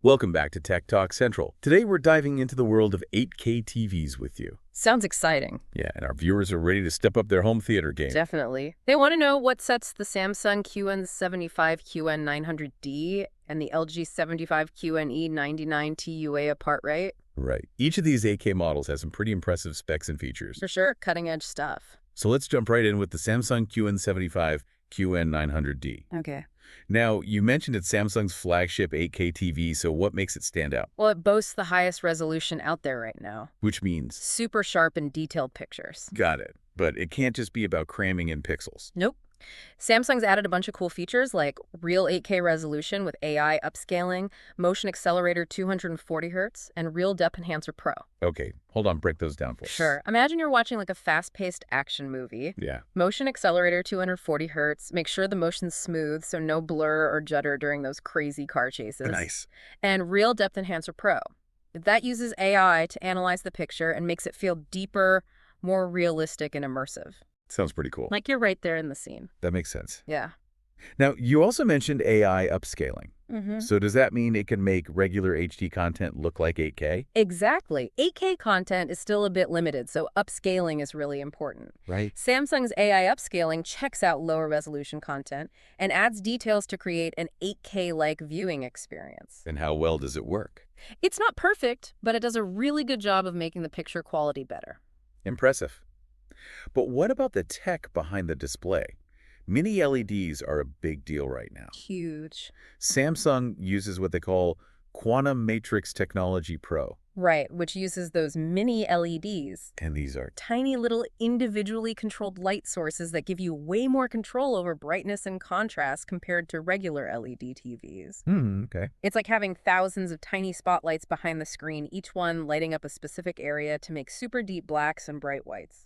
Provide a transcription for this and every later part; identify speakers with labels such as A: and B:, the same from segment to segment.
A: Welcome back to Tech Talk Central. Today we're diving into the world of 8K TVs with you.
B: Sounds exciting.
A: Yeah, and our viewers are ready to step up their home theater game.
B: Definitely. They want to know what sets the Samsung QN75QN900D and the LG 75QNE99TUA apart, right?
A: Right. Each of these 8K models has some pretty impressive specs and features.
B: For sure, cutting-edge stuff.
A: So let's jump right in with the Samsung QN75QN900D.
B: Okay.
A: Now, you mentioned it's Samsung's flagship 8K TV, so what makes it stand out?
B: Well, it boasts the highest resolution out there right now.
A: Which means?
B: Super sharp and detailed pictures.
A: Got it. But it can't just be about cramming in pixels.
B: Nope. Samsung's added a bunch of cool features like real 8K resolution with AI upscaling, motion accelerator 240 Hz, and real depth enhancer Pro.
A: Okay, hold on, break those down for us.
B: Sure. Imagine you're watching like a fast-paced action movie.
A: Yeah.
B: Motion accelerator 240 Hz. Make sure the motion's smooth, so no blur or judder during those crazy car chases.
A: Nice.
B: And real depth enhancer Pro. That uses AI to analyze the picture and makes it feel deeper, more realistic and immersive.
A: Sounds pretty cool.
B: Like you're right there in the scene.
A: That makes sense.
B: Yeah.
A: Now, you also mentioned AI upscaling.
B: Mm-hmm.
A: So does that mean it can make regular HD content look like 8K?
B: Exactly. 8K content is still a bit limited, so upscaling is really important.
A: Right.
B: Samsung's AI upscaling checks out lower resolution content and adds details to create an 8K-like viewing experience.
A: And how well does it work?
B: It's not perfect, but it does a really good job of making the picture quality better.
A: Impressive. But what about the tech behind the display? Mini LEDs are a big deal right now.
B: Huge.
A: Samsung uses what they call Quantum Matrix Technology Pro.
B: Right, which uses those mini LEDs.
A: And these are
B: Tiny little individually controlled light sources that give you way more control over brightness and contrast compared to regular LED TVs.
A: okay.
B: It's like having thousands of tiny spotlights behind the screen, each one lighting up a specific area to make super deep blacks and bright whites.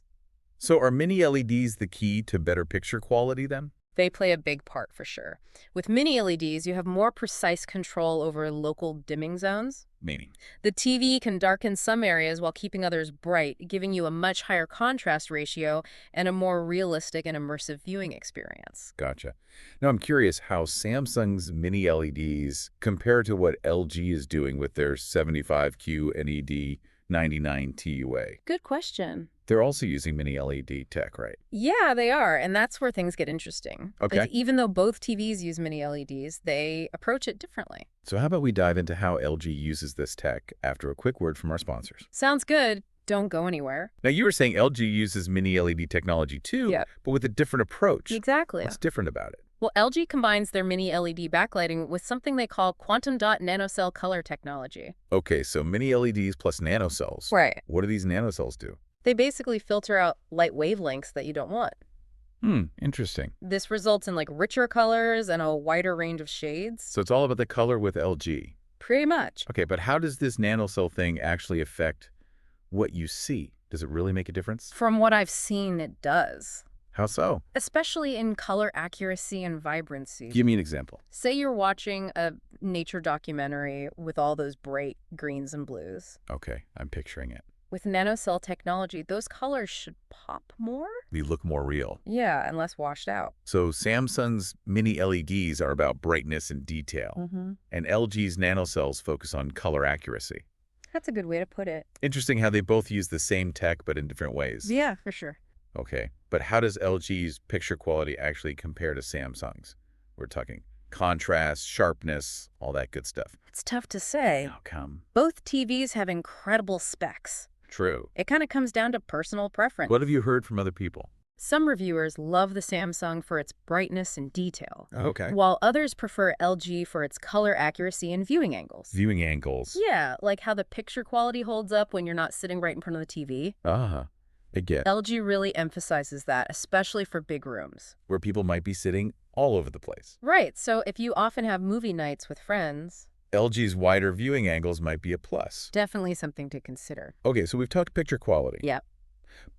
A: So are mini LEDs the key to better picture quality then?
B: They play a big part for sure. With mini LEDs, you have more precise control over local dimming zones.
A: Meaning?
B: The TV can darken some areas while keeping others bright, giving you a much higher contrast ratio and a more realistic and immersive viewing experience.
A: Gotcha. Now I'm curious how Samsung's mini LEDs compare to what LG is doing with their 75QNED99TUA.
B: Good question.
A: They're also using mini LED tech, right?
B: Yeah, they are, and that's where things get interesting.
A: Okay.
B: Like, even though both TVs use mini LEDs, they approach it differently.
A: So how about we dive into how LG uses this tech after a quick word from our sponsors.
B: Sounds good. Don't go anywhere.
A: Now you were saying LG uses mini LED technology too,
B: Yep.
A: but with a different approach.
B: Exactly.
A: What's different about it?
B: Well, LG combines their mini LED backlighting with something they call quantum dot nanocell color technology.
A: Okay, so mini LEDs plus nanocells.
B: Right.
A: What do these nanocells do?
B: They basically filter out light wavelengths that you don't want.
A: Interesting.
B: This results in like richer colors and a wider range of shades.
A: So it's all about the color with LG.
B: Pretty much.
A: Okay, but how does this nanocell thing actually affect what you see? Does it really make a difference?
B: From what I've seen, it does.
A: How so?
B: Especially in color accuracy and vibrancy.
A: Give me an example.
B: Say you're watching a nature documentary with all those bright greens and blues.
A: Okay, I'm picturing it.
B: With nanocell technology, those colors should pop more?
A: They look more real.
B: Yeah, and less washed out.
A: So Samsung's mini LEDs are about brightness and detail, and LG's nanocells focus on color accuracy.
B: That's a good way to put it.
A: Interesting how they both use the same tech but in different ways.
B: Yeah, for sure.
A: Okay, but how does LG's picture quality actually compare to Samsung's? We're talking contrast, sharpness, all that good stuff.
B: It's tough to say.
A: How come?
B: Both TVs have incredible specs.
A: True.
B: It kind of comes down to personal preference.
A: What have you heard from other people?
B: Some reviewers love the Samsung for its brightness and detail,
A: Okay.
B: while others prefer LG for its color accuracy and viewing angles.
A: Viewing angles.
B: Yeah, like how the picture quality holds up when you're not sitting right in front of the TV.
A: I get.
B: LG really emphasizes that, especially for big rooms.
A: Where people might be sitting all over the place.
B: Right, so if you often have movie nights with friends,
A: LG's wider viewing angles might be a plus.
B: definitely something to consider.
A: Okay, so we've talked picture quality.
B: Yep.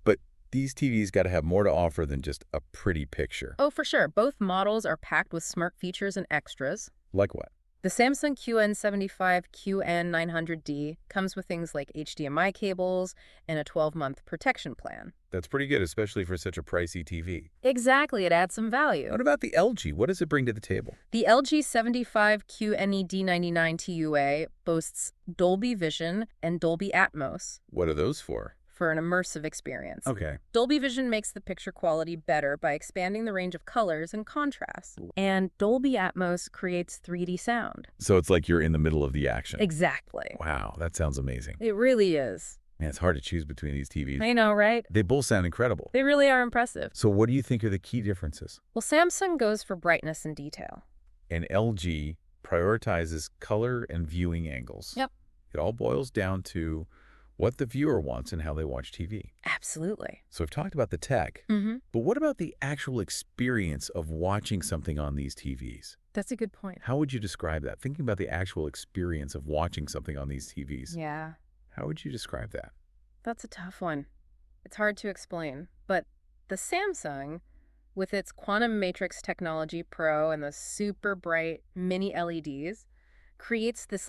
A: But these TVs got to have more to offer than just a pretty picture.
B: Oh, for sure. Both models are packed with smart features and extras.
A: Like what?
B: The Samsung QN75QN900D comes with things like HDMI cables and a 12-month protection plan.
A: That's pretty good, especially for such a pricey TV.
B: Exactly, it adds some value.
A: What about the LG? What does it bring to the table?
B: The LG 75QNED99TUA boasts Dolby Vision and Dolby Atmos
A: What are those for?
B: for an immersive experience.
A: Okay.
B: Dolby Vision makes the picture quality better by expanding the range of colors and contrast. And Dolby Atmos creates 3D sound.
A: So it's like you're in the middle of the action.
B: Exactly.
A: Wow, that sounds amazing.
B: It really is.
A: Man, it's hard to choose between these TVs.
B: I know, right?
A: They both sound incredible.
B: They really are impressive.
A: So what do you think are the key differences?
B: Well, Samsung goes for brightness and detail.
A: And LG prioritizes color and viewing angles.
B: Yep.
A: It all boils down to what the viewer wants and how they watch TV.
B: Absolutely.
A: So I've talked about the tech, but what about the actual experience of watching something on these TVs?
B: That's a good point.
A: How would you describe that? Thinking about the actual experience of watching something on these TVs.
B: Yeah,
A: How would you describe that?
B: that's a tough one. It's hard to explain. But the Samsung, with its Quantum Matrix Technology Pro and the super bright mini LEDs, creates this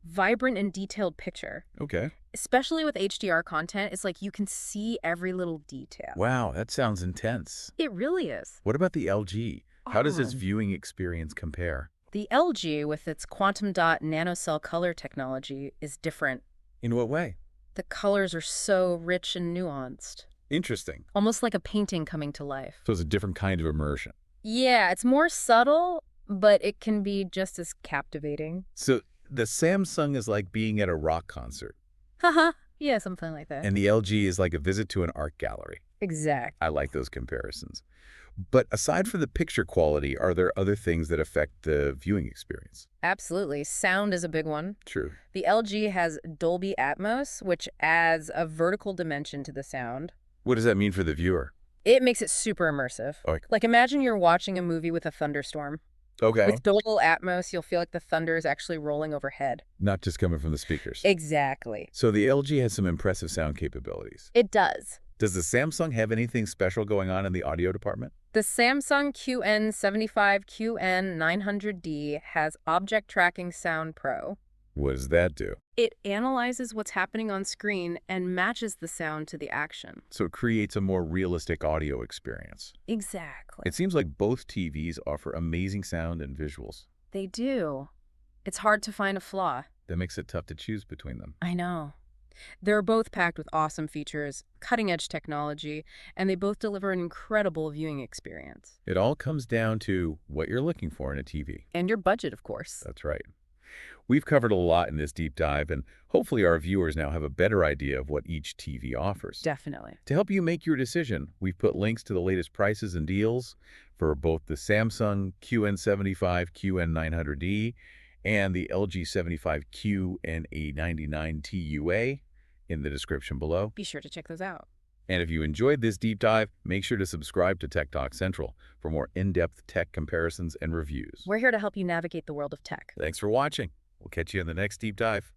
B: vibrant and detailed picture.
A: Okay.
B: Especially with HDR content, it's like you can see every little detail.
A: Wow, that sounds intense.
B: It really is.
A: What about the LG? How does its
B: Oh.
A: viewing experience compare?
B: The LG, with its quantum dot nanocell color technology, is different.
A: In what way?
B: The colors are so rich and nuanced,
A: Interesting.
B: almost like a painting coming to life.
A: So it's a different kind of immersion.
B: Yeah, it's more subtle, but it can be just as captivating.
A: So the Samsung is like being at a rock concert,
B: Haha, yeah, something like that.
A: and the LG is like a visit to an art gallery.
B: Exact.
A: I like those comparisons. But aside from the picture quality, are there other things that affect the viewing experience?
B: Absolutely. Sound is a big one.
A: True.
B: The LG has Dolby Atmos, which adds a vertical dimension to the sound.
A: What does that mean for the viewer?
B: It makes it super immersive.
A: Okay.
B: Like, imagine you're watching a movie with a thunderstorm.
A: Okay.
B: With Dolby Atmos, you'll feel like the thunder is actually rolling overhead.
A: Not just coming from the speakers.
B: Exactly.
A: So the LG has some impressive sound capabilities.
B: It does.
A: Does the Samsung have anything special going on in the audio department?
B: The Samsung QN75QN900D has Object Tracking Sound Pro.
A: What does that do?
B: It analyzes what's happening on screen and matches the sound to the action.
A: So it creates a more realistic audio experience.
B: Exactly.
A: It seems like both TVs offer amazing sound and visuals.
B: They do. It's hard to find a flaw.
A: That makes it tough to choose between them.
B: I know. They're both packed with awesome features, cutting-edge technology, and they both deliver an incredible viewing experience.
A: It all comes down to what you're looking for in a TV.
B: And your budget, of course.
A: That's right. We've covered a lot in this deep dive, and hopefully our viewers now have a better idea of what each TV offers.
B: Definitely.
A: To help you make your decision, we've put links to the latest prices and deals for both the Samsung QN75QN900D and the LG 75QNED99TUA in the description below.
B: Be sure to check those out.
A: And if you enjoyed this deep dive, make sure to subscribe to Tech Talk Central for more in-depth tech comparisons and reviews.
B: We're here to help you navigate the world of tech.
A: Thanks for watching. We'll catch you in the next deep dive.